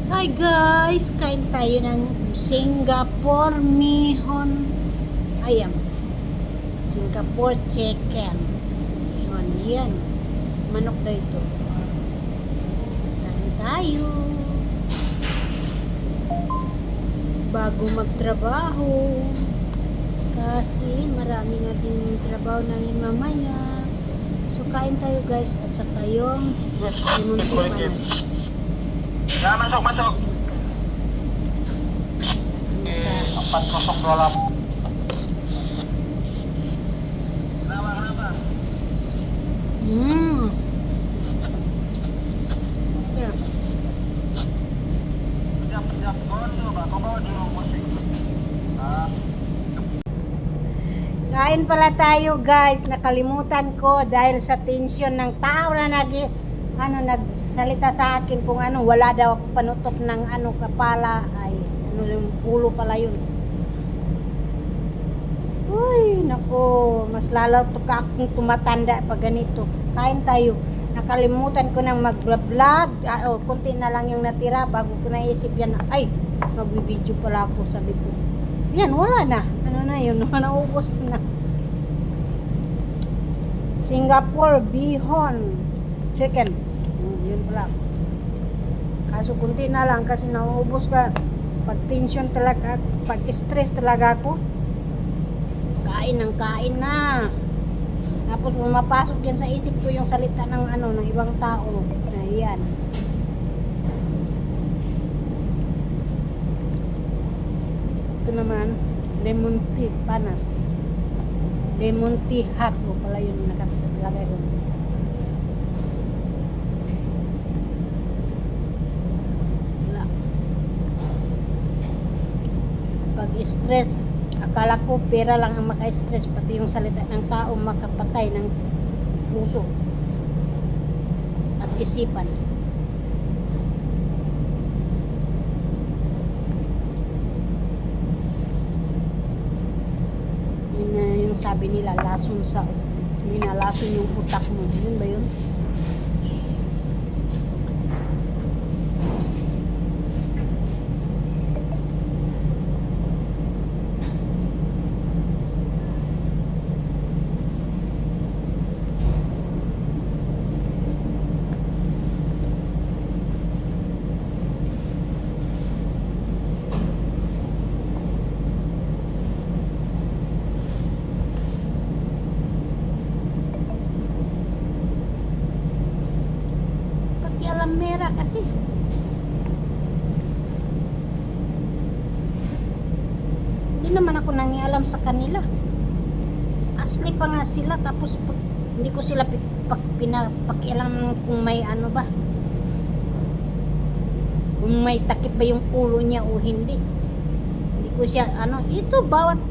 Hi guys! Kain tayo ng Singapore Mihon Ayam. Singapore Chicken. Mihon yan. Manok na ito. Kain tayo. Bago magtrabaho. Kasi marami na din trabaho namin mamaya. So kain tayo guys. At saka yung limon panas. Ya, masuk. Empat kosong dua. Kenapa? Yeah. Pejam coba kau bawa di musik. Kain pala tayo guys. Nakalimutan ko dahil sa tension ng tao na nagsalita sa akin kung wala daw ako panutok ng kapala ay yung ulo pala yun. Uy, nako, mas lalo akong tumatanda pag ganito. Kain tayo. Nakalimutan ko nang mag-vlog. Kunti na lang yung natira bago ko naisip yan. Ay, magbibideo pala ako, sabi ko. Yan, wala na. Yun, naubos na. Singapore Bihon Chicken. Yun pala. Kaso kunti na lang kasi nauubos ka. Pag tension talaga, pag stress talaga ako, kain na. Tapos pumapasok yan sa isip ko yung salita ng ng ibang tao. Ayan. Ito naman, lemon tea panas. Lemon tea hot. O pala yun nakalagay doon. Pag stress, akala ko pera lang ang maka-stress, pati yung salita ng tao makapatay ng puso at isipan. Yun na yung sabi nila, lason sa minalason yung utak mo. Yun ba yun? Mera kasi hindi naman ako nangialam sa kanila. Asli pa nga sila, tapos hindi ko sila pinapakialam kung may ba, kung may takip ba yung ulo niya o hindi. Hindi ko siya ito bawat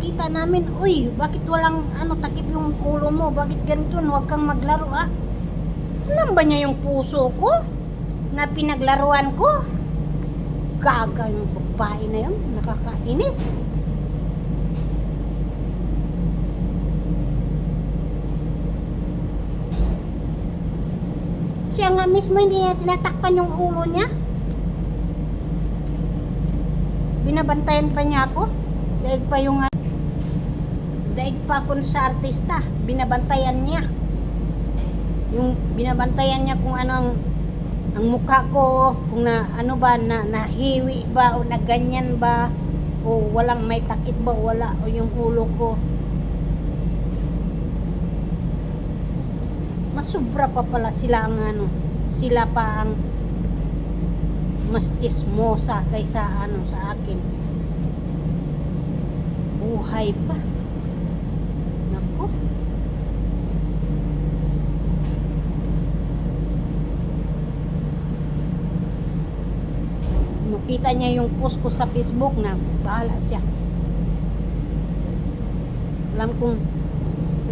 kita namin, uy, bakit walang takip yung ulo mo, bakit ganito, huwag kang maglaro Alam ba niya yung puso ko na pinaglaruan ko? Gaga yung babae na yun, nakakainis. Siya nga mismo hindi niya tinatakpan yung ulo niya. Binabantayan pa niya ako. Daig pa ako sa artista. Binabantayan niya. Yung binabantayan niya kung ang mukha ko, kung nahiwi ba o na ganyan ba o walang may takip ba o wala o yung ulo ko. Mas sobra pa pala sila sila pa ang mas chismosa kaysa sa akin. Buhay pa. Nako. Makita niya yung post ko sa Facebook na bahala siya. Alam kong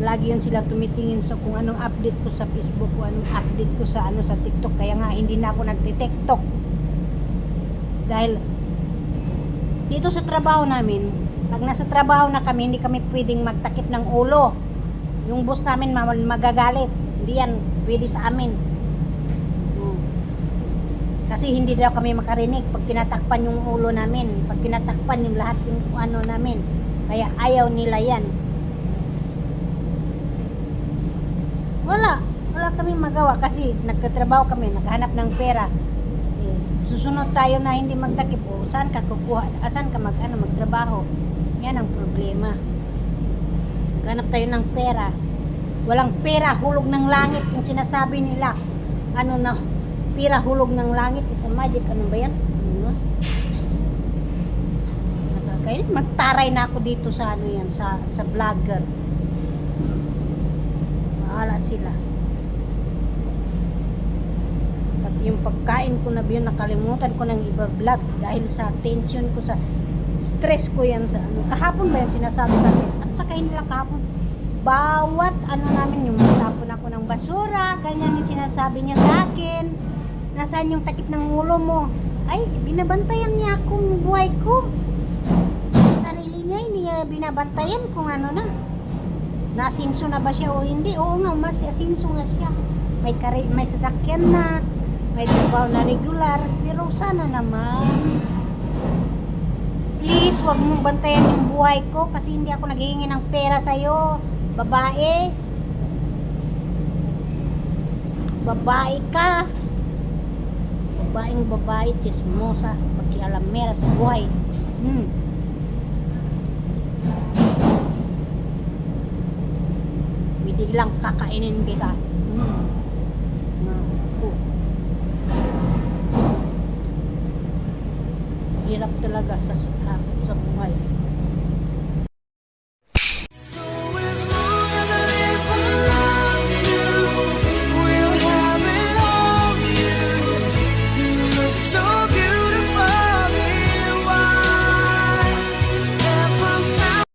lagi yun sila tumitingin sa kung anong update ko sa Facebook, kung anong update ko sa sa TikTok. Kaya nga hindi na ako nagti-TikTok. Dahil dito sa trabaho namin, pag nasa trabaho na kami, hindi kami pwedeng magtakip ng ulo. Yung boss namin magagalit. Hindi yan pwede sa amin. Kasi hindi daw kami makarinig pag tinatakpan yung ulo namin, pag tinatakpan yung lahat yung ano namin. Kaya ayaw nila yan. Wala kami magawa kasi nagtatrabaho kami, naghanap ng pera. Eh, susunod tayo na hindi magtakip. O saan ka kukuha? Saan ka magtrabaho? Yan ang problema. Naghanap tayo ng pera. Walang pera, hulog ng langit yung sinasabi nila. Ano na, pera hulog ng langit, isa magic, ano ba yan? Ano? Nakakainis. Magtaray na ako dito sa ano yan, sa vlogger. Bahala sila. Pati yung pagkain ko na yun, nakalimutan ko ng iba vlog dahil sa tension ko, sa stress ko yan sa ano. Kahapon ba yan sinasabi sa akin? At saka hindi lang kahapon. Bawat ano namin, yung matapon ako ng basura, ganyan yung sinasabi niya sa akin. Nasaan yung takip ng ulo mo? Ay, binabantayan niya akong buhay ko. Sarili niya, hindi niya binabantayan kung ano na. Nasinso na ba siya o hindi? Oo nga, mas asinso nga siya. May sasakyan na, may trabaho na regular, pero sana naman. Please, wag mong bantayan yung buhay ko kasi hindi ako naghihingi ng pera sa'yo. Babae. Babae ka. Babae, chismosa, pakialamera sa buhay. Hindi lang kakainin kita. Hirap talaga sa buhay.